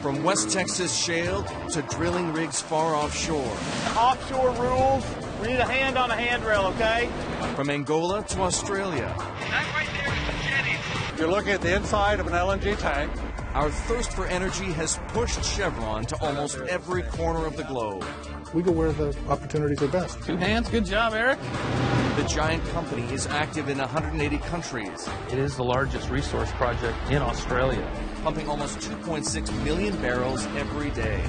From West Texas shale to drilling rigs far offshore. Offshore rules. We need a hand on a handrail, okay? From Angola to Australia. That right there is the jetties. You're looking at the inside of an LNG tank. Our thirst for energy has pushed Chevron to almost every corner of the globe. We go where the opportunities are best. Two hands, good job, Eric. The giant company is active in 180 countries. It is the largest resource project in Australia, pumping almost 2.6 million barrels every day.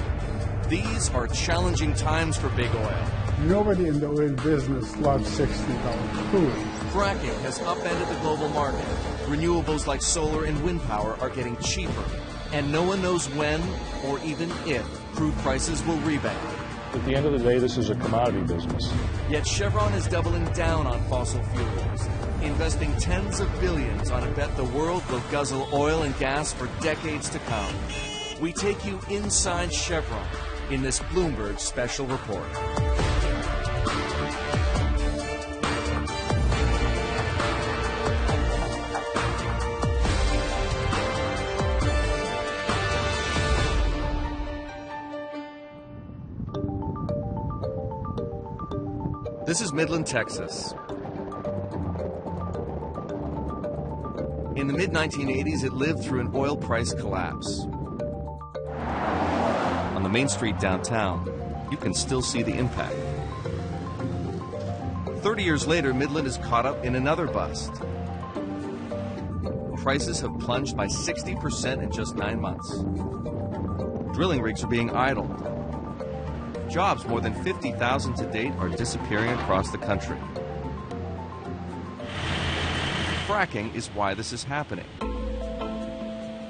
These are challenging times for big oil. Nobody in the oil business loves $60 crude. Fracking has upended the global market. Renewables like solar and wind power are getting cheaper. And no one knows when or even if crude prices will rebound. At the end of the day, this is a commodity business. Yet Chevron is doubling down on fossil fuels, investing tens of billions on a bet the world will guzzle oil and gas for decades to come. We take you inside Chevron in this Bloomberg special report. This is Midland, Texas. In the mid-1980s, it lived through an oil price collapse. On the main street downtown, you can still see the impact. 30 years later, Midland is caught up in another bust. Prices have plunged by 60% in just 9 months. Drilling rigs are being idled. Jobs, more than 50,000 to date, are disappearing across the country. Fracking is why this is happening.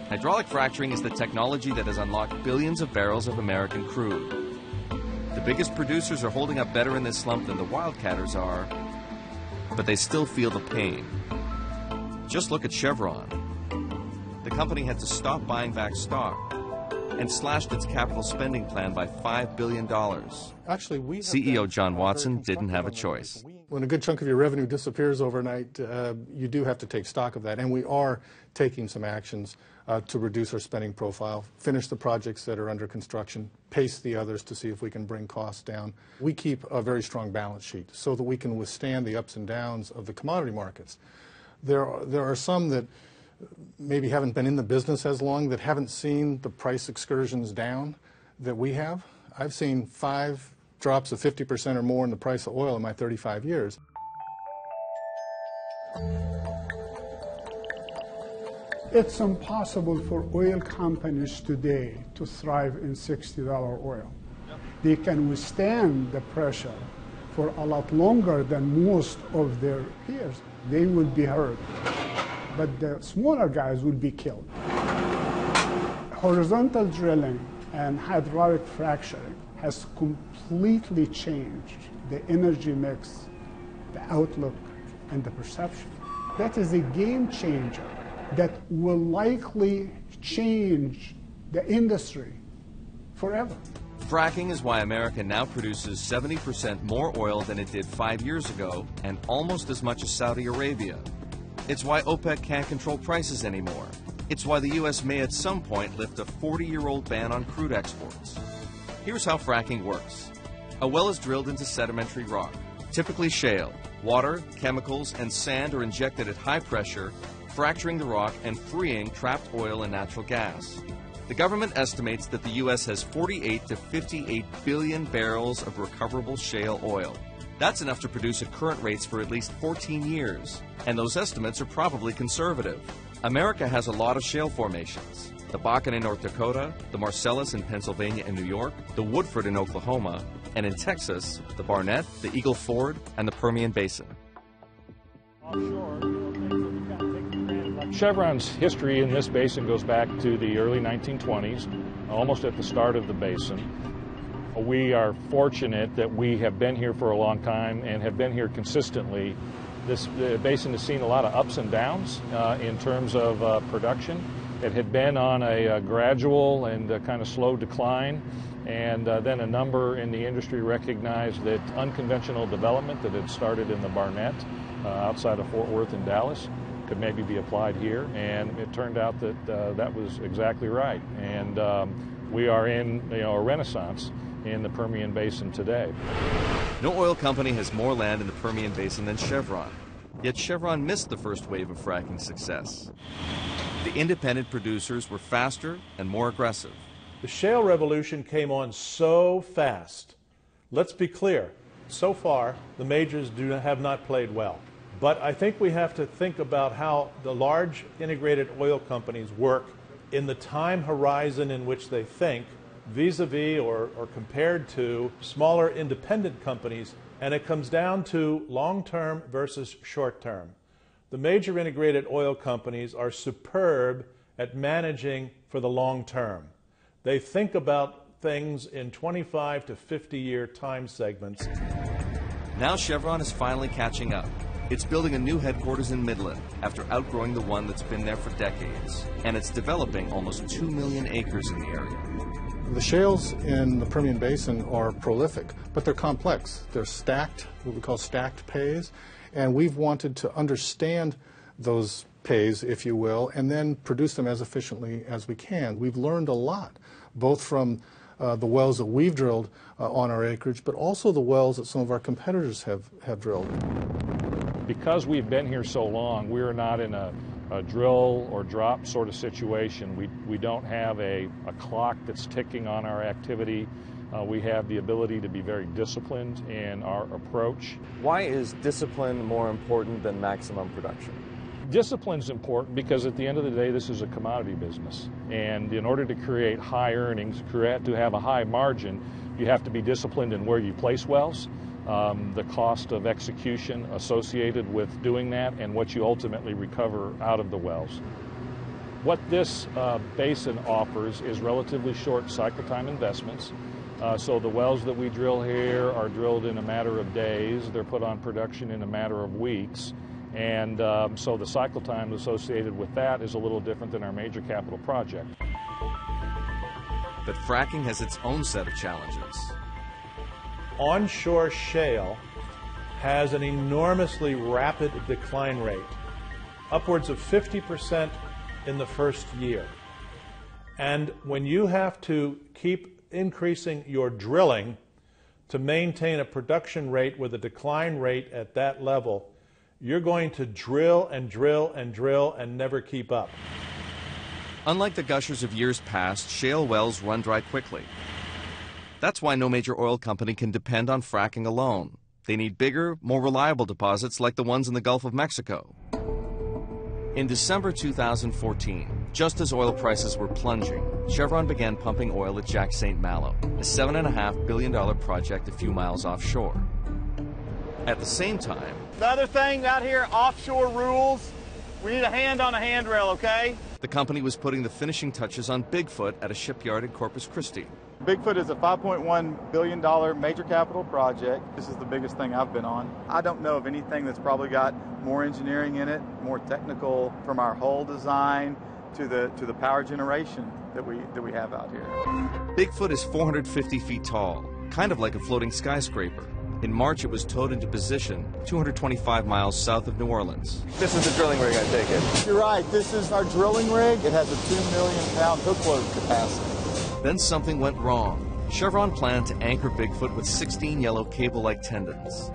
Hydraulic fracturing is the technology that has unlocked billions of barrels of American crude. The biggest producers are holding up better in this slump than the wildcatters are, but they still feel the pain. Just look at Chevron. The company had to stop buying back stock and slashed its capital spending plan by $5 billion. Actually, CEO John Watson didn't have a choice. When a good chunk of your revenue disappears overnight, you do have to take stock of that, and we are taking some actions to reduce our spending profile, finish the projects that are under construction, pace the others to see if we can bring costs down. We keep a very strong balance sheet so that we can withstand the ups and downs of the commodity markets. There are some that maybe haven't been in the business as long, that haven't seen the price excursions down that we have. I've seen 5 drops of 50% or more in the price of oil in my 35 years. It's impossible for oil companies today to thrive in $60 oil. They can withstand the pressure for a lot longer than most of their peers. They will be hurt, but the smaller guys will be killed. Horizontal drilling and hydraulic fracturing has completely changed the energy mix, the outlook, and the perception. That is a game changer that will likely change the industry forever. Fracking is why America now produces 70% more oil than it did 5 years ago, and almost as much as Saudi Arabia. It's why OPEC can't control prices anymore. It's why the U.S. may at some point lift a 40-year-old ban on crude exports. Here's how fracking works. A well is drilled into sedimentary rock, typically shale. Water, chemicals, and sand are injected at high pressure, fracturing the rock and freeing trapped oil and natural gas. The government estimates that the U.S. has 48 to 58 billion barrels of recoverable shale oil. That's enough to produce at current rates for at least 14 years, and those estimates are probably conservative. America has a lot of shale formations. The Bakken in North Dakota, the Marcellus in Pennsylvania and New York, the Woodford in Oklahoma, and in Texas, the Barnett, the Eagle Ford, and the Permian Basin. Chevron's history in this basin goes back to the early 1920s, almost at the start of the basin. We are fortunate that we have been here for a long time and have been here consistently. This basin has seen a lot of ups and downs in terms of production. It had been on a gradual and kind of slow decline, and then a number in the industry recognized that unconventional development that had started in the Barnett outside of Fort Worth and Dallas could maybe be applied here, and it turned out that that was exactly right. And We are in a renaissance in the Permian Basin today. No oil company has more land in the Permian Basin than Chevron. Yet Chevron missed the first wave of fracking success. The independent producers were faster and more aggressive. The shale revolution came on so fast. Let's be clear, so far the majors have not played well. But I think we have to think about how the large integrated oil companies work in the time horizon in which they think, vis-a-vis or compared to smaller independent companies, and it comes down to long-term versus short-term. The major integrated oil companies are superb at managing for the long term. They think about things in 25 to 50-year time segments. Now Chevron is finally catching up. It's building a new headquarters in Midland after outgrowing the one that's been there for decades. And it's developing almost 2 million acres in the area. The shales in the Permian Basin are prolific, but they're complex. They're stacked, what we call stacked pays, and we've wanted to understand those pays, if you will, and then produce them as efficiently as we can. We've learned a lot, both from the wells that we've drilled on our acreage, but also the wells that some of our competitors have drilled. Because we've been here so long, we're not in a drill or drop sort of situation. We don't have a clock that's ticking on our activity. We have the ability to be very disciplined in our approach. Why is discipline more important than maximum production? Discipline's important because at the end of the day, this is a commodity business. And in order to create high earnings, to have a high margin, you have to be disciplined in where you place wells, the cost of execution associated with doing that, and what you ultimately recover out of the wells. What this basin offers is relatively short cycle time investments. So the wells that we drill here are drilled in a matter of days. They're put on production in a matter of weeks. And so the cycle time associated with that is a little different than our major capital project. But fracking has its own set of challenges. Onshore shale has an enormously rapid decline rate, upwards of 50% in the first year. And when you have to keep increasing your drilling to maintain a production rate with a decline rate at that level, you're going to drill and drill and drill and never keep up. Unlike the gushers of years past, shale wells run dry quickly. That's why no major oil company can depend on fracking alone. They need bigger, more reliable deposits like the ones in the Gulf of Mexico. In December 2014, just as oil prices were plunging, Chevron began pumping oil at Jack St. Malo, a $7.5 billion project a few miles offshore. At the same time, The other thing out here, offshore rules. We need a hand on a handrail, okay? the company was putting the finishing touches on Bigfoot at a shipyard in Corpus Christi. Bigfoot is a $5.1 billion major capital project. This is the biggest thing I've been on. I don't know of anything that's probably got more engineering in it, more technical, from our hull design to the power generation that we have out here. Bigfoot is 450 feet tall, kind of like a floating skyscraper. In March, it was towed into position 225 miles south of New Orleans. This is the drilling rig, I take it. You're right, this is our drilling rig. It has a 2 million pound hook load capacity. Then something went wrong. Chevron planned to anchor Bigfoot with 16 yellow cable-like tendons.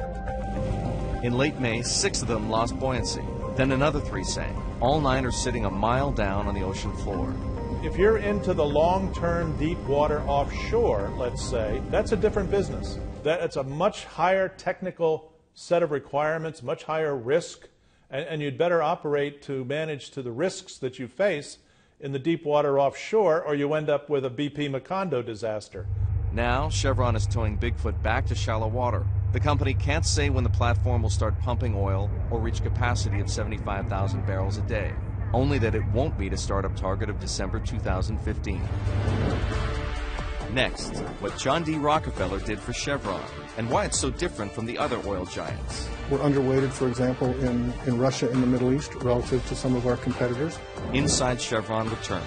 In late May, 6 of them lost buoyancy. Then another 3 sank. All 9 are sitting a mile down on the ocean floor. If you're into the long-term deep water offshore, let's say, that's a different business. It's a much higher technical set of requirements, much higher risk, and you'd better operate to manage to the risks that you face in the deep water offshore, or you end up with a BP Macondo disaster. Now, Chevron is towing Bigfoot back to shallow water. The company can't say when the platform will start pumping oil or reach capacity of 75,000 barrels a day, only that it won't meet a startup target of December 2015. Next, what John D. Rockefeller did for Chevron, and why it's so different from the other oil giants. We're underweighted, for example, in Russia and the Middle East relative to some of our competitors. Inside Chevron returns.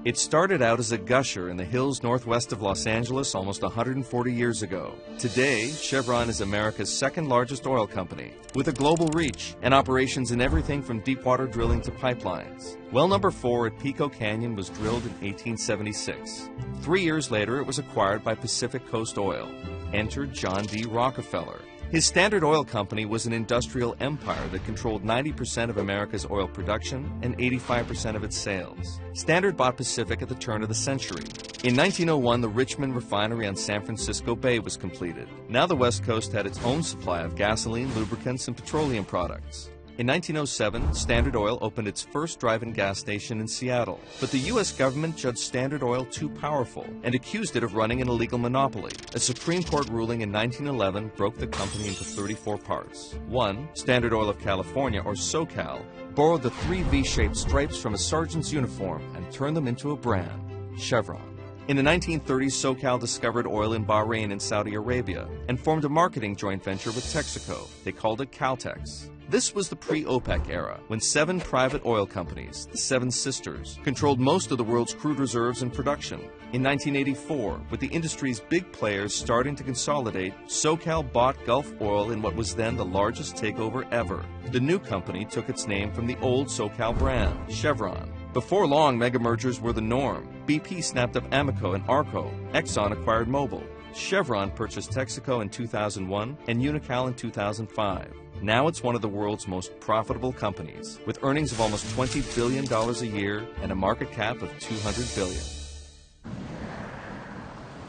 It started out as a gusher in the hills northwest of Los Angeles almost 140 years ago. Today, Chevron is America's second largest oil company, with a global reach and operations in everything from deepwater drilling to pipelines. Well number 4 at Pico Canyon was drilled in 1876. 3 years later, it was acquired by Pacific Coast Oil. Entered John D. Rockefeller. His Standard Oil Company was an industrial empire that controlled 90% of America's oil production and 85% of its sales. Standard bought Pacific at the turn of the century. In 1901, the Richmond refinery on San Francisco Bay was completed. Now the West Coast had its own supply of gasoline, lubricants, and petroleum products. In 1907, Standard Oil opened its first drive-in gas station in Seattle, but the U.S. government judged Standard Oil too powerful and accused it of running an illegal monopoly. A Supreme Court ruling in 1911 broke the company into 34 parts. 1. Standard Oil of California, or SoCal, borrowed the 3 V-shaped stripes from a sergeant's uniform and turned them into a brand, Chevron. In the 1930s, SoCal discovered oil in Bahrain and Saudi Arabia and formed a marketing joint venture with Texaco. They called it Caltex. This was the pre-OPEC era, when 7 private oil companies, the Seven Sisters, controlled most of the world's crude reserves and production. In 1984, with the industry's big players starting to consolidate, SoCal bought Gulf Oil in what was then the largest takeover ever. The new company took its name from the old SoCal brand, Chevron. Before long, mega mergers were the norm. BP snapped up Amoco and Arco. Exxon acquired Mobil. Chevron purchased Texaco in 2001 and Unocal in 2005. Now it's one of the world's most profitable companies, with earnings of almost $20 billion a year and a market cap of $200 billion.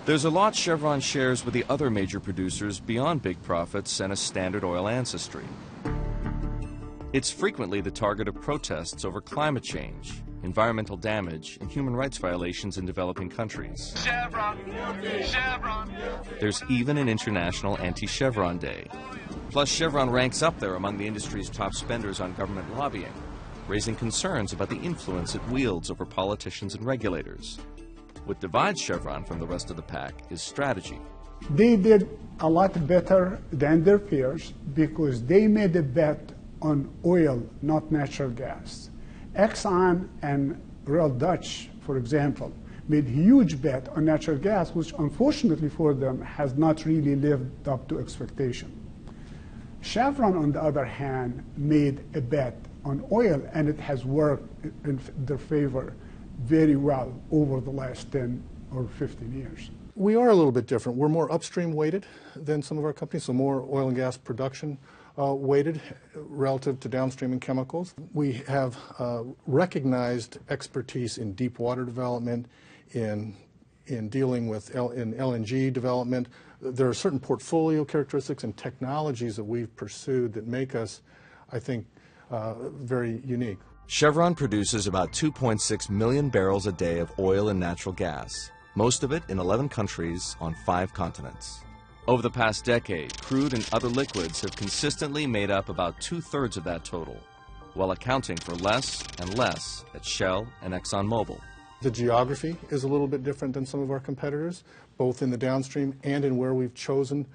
There's a lot Chevron shares with the other major producers beyond big profits and a Standard Oil ancestry. It's frequently the target of protests over climate change, environmental damage, and human rights violations in developing countries. Chevron! Chevron! There's even an International Anti-Chevron Day. Plus, Chevron ranks up there among the industry's top spenders on government lobbying, raising concerns about the influence it wields over politicians and regulators. What divides Chevron from the rest of the pack is strategy. They did a lot better than their peers because they made a bet on oil, not natural gas. Exxon and Royal Dutch, for example, made a huge bet on natural gas, which unfortunately for them has not really lived up to expectation. Chevron, on the other hand, made a bet on oil, and it has worked in their favor very well over the last 10 or 15 years. We are a little bit different. We're more upstream weighted than some of our companies, so more oil and gas production weighted relative to downstream and chemicals. We have recognized expertise in deep water development, in dealing with in LNG development. There are certain portfolio characteristics and technologies that we've pursued that make us, I think, very unique. Chevron produces about 2.6 million barrels a day of oil and natural gas, most of it in 11 countries on 5 continents. Over the past decade, crude and other liquids have consistently made up about 2/3 of that total, while accounting for less and less at Shell and ExxonMobil. The geography is a little bit different than some of our competitors, both in the downstream and in where we've chosen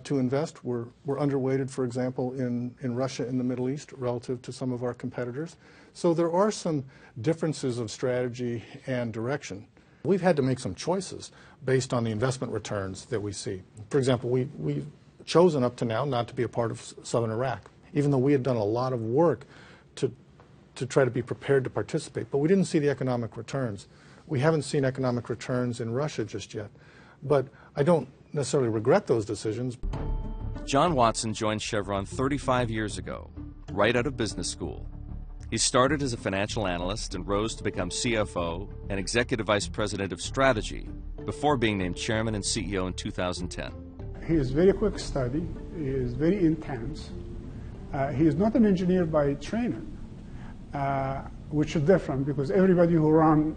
to invest. We're underweighted, for example, in Russia and the Middle East relative to some of our competitors. So there are some differences of strategy and direction. We've had to make some choices based on the investment returns that we see. For example, we've chosen up to now not to be a part of southern Iraq, even though we had done a lot of work to try to be prepared to participate, but we didn't see the economic returns. We haven't seen economic returns in Russia just yet, but I don't necessarily regret those decisions. John Watson joined Chevron 35 years ago, right out of business school. He started as a financial analyst and rose to become CFO and Executive Vice President of Strategy before being named Chairman and CEO in 2010. He is very quick study. He is very intense. He is not an engineer by training, which is different because everybody who runs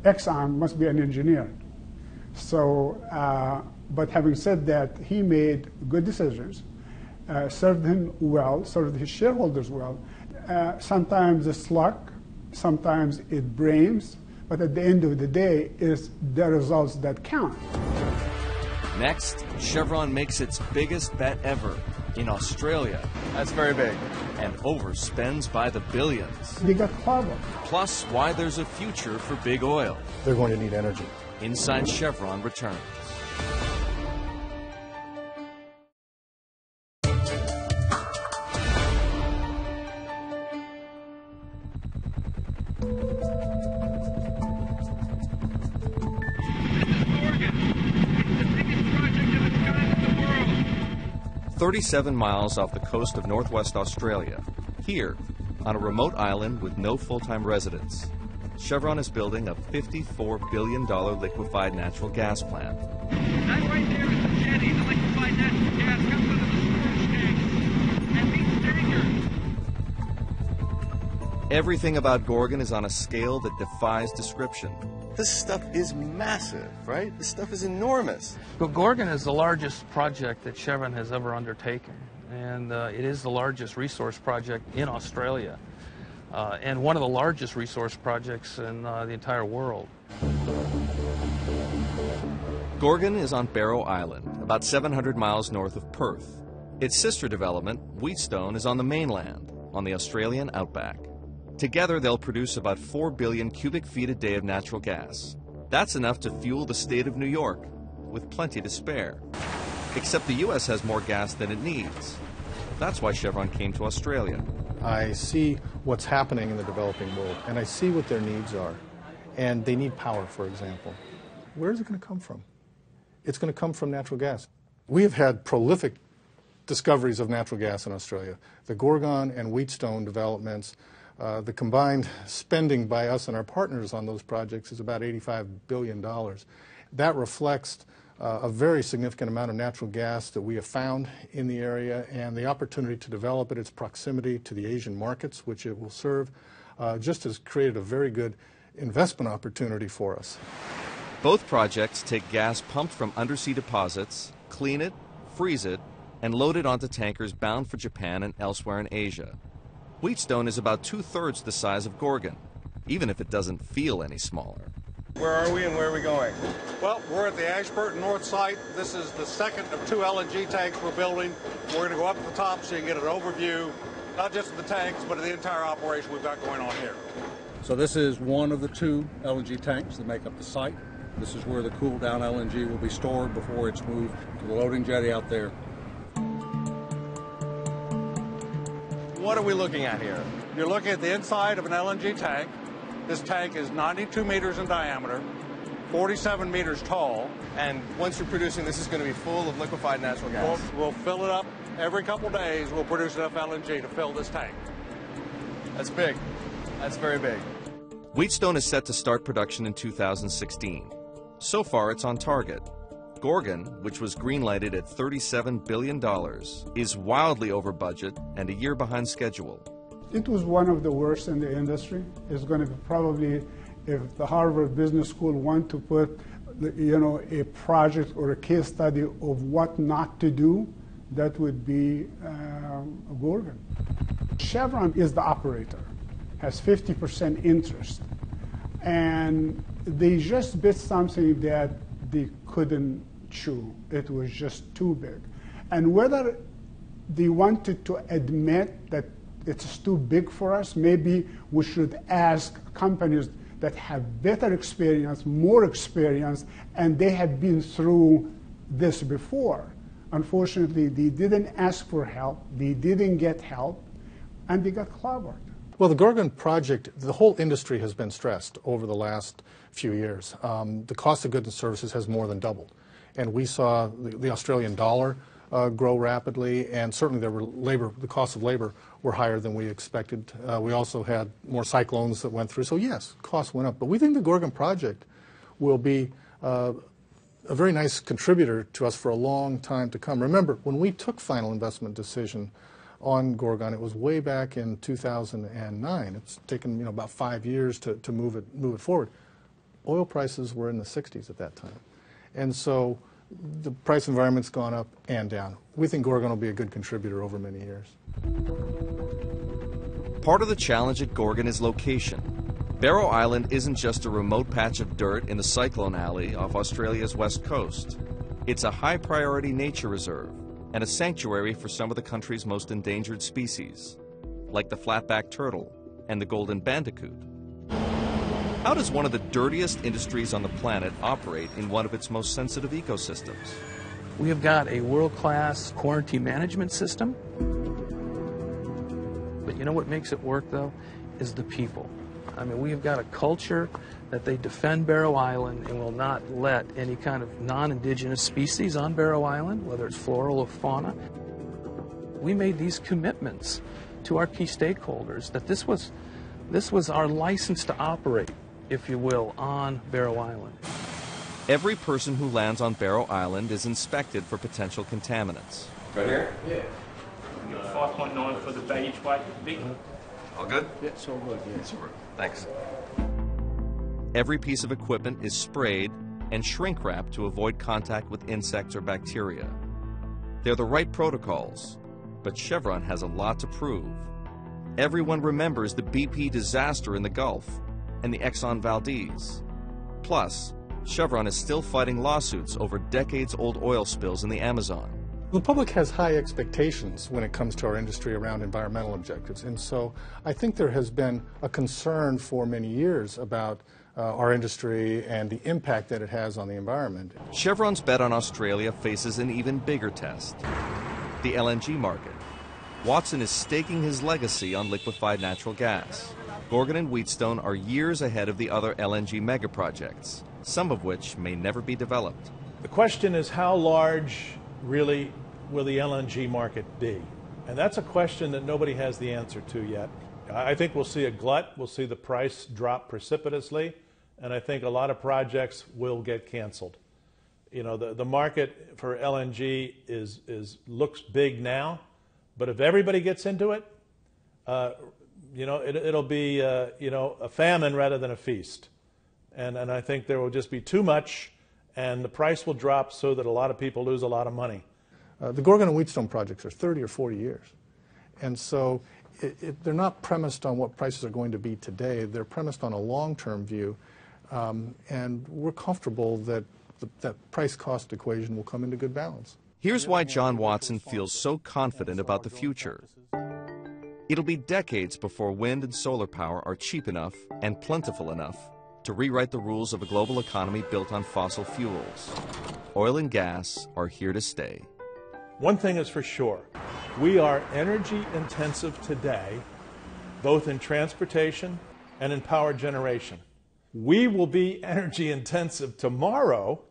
Exxon must be an engineer. So, but having said that, he made good decisions, served him well, served his shareholders well. Sometimes it's luck, sometimes it's brains, but at the end of the day, it's the results that count. Next, Chevron makes its biggest bet ever In Australia. That's very big. And overspends by the billions. They got clever. Plus, why there's a future for big oil. They're going to need energy. Inside Chevron returns. This is Gorgon. It's the biggest project of its kind in the world. 37 miles off the coast of northwest Australia. Here, on a remote island with no full-time residents, Chevron is building a $54 billion liquefied natural gas plant. That right there is the jetty. The liquefied natural gas comes out of the storage tanks. And these tankers. Everything about Gorgon is on a scale that defies description. This stuff is massive, right? This stuff is enormous. Gorgon is the largest project that Chevron has ever undertaken, and it is the largest resource project in Australia, and one of the largest resource projects in the entire world. Gorgon is on Barrow Island, about 700 miles north of Perth. Its sister development, Wheatstone, is on the mainland, on the Australian outback. Together, they'll produce about 4 billion cubic feet a day of natural gas. That's enough to fuel the state of New York, with plenty to spare. Except the U.S. has more gas than it needs. That's why Chevron came to Australia. I see what's happening in the developing world, and I see what their needs are. And they need power, for example. Where is it going to come from? It's going to come from natural gas. We have had prolific discoveries of natural gas in Australia. The Gorgon and Wheatstone developments, the combined spending by us and our partners on those projects is about $85 billion. That reflects a very significant amount of natural gas that we have found in the area, and the opportunity to develop it, its proximity to the Asian markets, which it will serve, just has created a very good investment opportunity for us. Both projects take gas pumped from undersea deposits, clean it, freeze it, and load it onto tankers bound for Japan and elsewhere in Asia. Wheatstone is about 2/3 the size of Gorgon, even if it doesn't feel any smaller. Where are we and where are we going? Well, we're at the Ashburton North site. This is the second of 2 LNG tanks we're building. We're going to go up to the top so you can get an overview, not just of the tanks, but of the entire operation we've got going on here. So this is one of the 2 LNG tanks that make up the site. This is where the cooled down LNG will be stored before it's moved to the loading jetty out there. What are we looking at here? You're looking at the inside of an LNG tank. This tank is 92 meters in diameter, 47 meters tall. And once you're producing, this is going to be full of liquefied natural gas. We'll fill it up every couple days. We'll produce enough LNG to fill this tank. That's big. That's very big. Wheatstone is set to start production in 2016. So far, it's on target. Gorgon, which was greenlighted at $37 billion, is wildly over budget and a year behind schedule. It was one of the worst in the industry. It's going to be probably, if the Harvard Business School want to put, a project or a case study of what not to do, that would be Gorgon. Chevron is the operator, has 50% interest, and they just bid something that they couldn't chew. It was just too big. And whether they wanted to admit that it's too big for us, maybe we should ask companies that have better experience, more experience, and they have been through this before. Unfortunately, they didn't ask for help, they didn't get help, and they got clobbered. Well, the Gorgon project, the whole industry has been stressed over the last few years. The cost of goods and services has more than doubled. And we saw the Australian dollar grow rapidly, and certainly the cost of labor were higher than we expected. We also had more cyclones that went through. So yes, costs went up. But we think the Gorgon project will be a very nice contributor to us for a long time to come. Remember, when we took final investment decision on Gorgon, it was way back in 2009. It's taken about 5 years to move it forward. Oil prices were in the 60s at that time. And so the price environment's gone up and down. We think Gorgon will be a good contributor over many years. Part of the challenge at Gorgon is location. Barrow Island isn't just a remote patch of dirt in the cyclone alley off Australia's west coast. It's a high-priority nature reserve, and a sanctuary for some of the country's most endangered species, like the flatback turtle and the golden bandicoot. How does one of the dirtiest industries on the planet operate in one of its most sensitive ecosystems? We have got a world-class quarantine management system. But you know what makes it work, though, is the people. I mean, we've got a culture that they defend Barrow Island and will not let any kind of non-indigenous species on Barrow Island, whether it's floral or fauna. We made these commitments to our key stakeholders that this was our license to operate, if you will, on Barrow Island. Every person who lands on Barrow Island is inspected for potential contaminants. Right here? Yeah. 5.9 for the baggage weight. Big. All good? Yeah, it's all good, yeah. Super. Thanks. Every piece of equipment is sprayed and shrink wrapped to avoid contact with insects or bacteria. They're the right protocols, but Chevron has a lot to prove. Everyone remembers the BP disaster in the Gulf and the Exxon Valdez. Plus, Chevron is still fighting lawsuits over decades-old oil spills in the Amazon. The public has high expectations when it comes to our industry around environmental objectives, and so I think there has been a concern for many years about our industry and the impact that it has on the environment. Chevron's bet on Australia faces an even bigger test, the LNG market. Watson is staking his legacy on liquefied natural gas. Gorgon and Wheatstone are years ahead of the other LNG megaprojects, some of which may never be developed. The question is, how large really will the LNG market be? And that's a question that nobody has the answer to yet. I think we'll see a glut, we'll see the price drop precipitously, and I think a lot of projects will get canceled. You know, the market for LNG looks big now, but if everybody gets into it, you know, it'll be you know, a famine rather than a feast. And I think there will just be too much, and the price will drop so that a lot of people lose a lot of money. The Gorgon and Wheatstone projects are 30 or 40 years. And so they're not premised on what prices are going to be today. They're premised on a long-term view. And we're comfortable that that price-cost equation will come into good balance. Here's why John Watson feels so confident about the future. It'll be decades before wind and solar power are cheap enough and plentiful enough to rewrite the rules of a global economy built on fossil fuels. Oil and gas are here to stay. One thing is for sure, we are energy intensive today, both in transportation and in power generation. We will be energy intensive tomorrow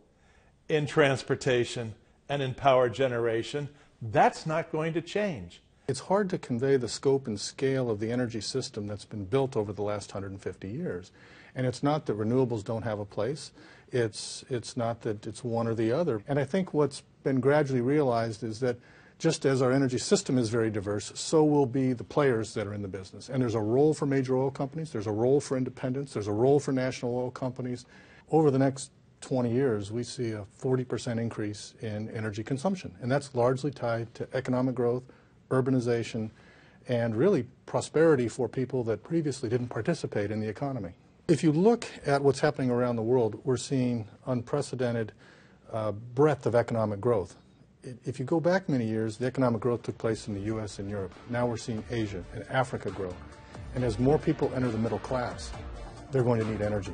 in transportation and in power generation. That's not going to change. It's hard to convey the scope and scale of the energy system that's been built over the last 150 years. And it's not that renewables don't have a place. It's not that it's one or the other. And I think what's been gradually realized is that just as our energy system is very diverse, so will be the players that are in the business. And there's a role for major oil companies, there's a role for independents, there's a role for national oil companies. Over the next 20 years, we see a 40% increase in energy consumption. And that's largely tied to economic growth, urbanization, and really prosperity for people that previously didn't participate in the economy. If you look at what's happening around the world, we're seeing unprecedented breadth of economic growth. If you go back many years, the economic growth took place in the U.S. and Europe. Now we're seeing Asia and Africa grow. And as more people enter the middle class, they're going to need energy.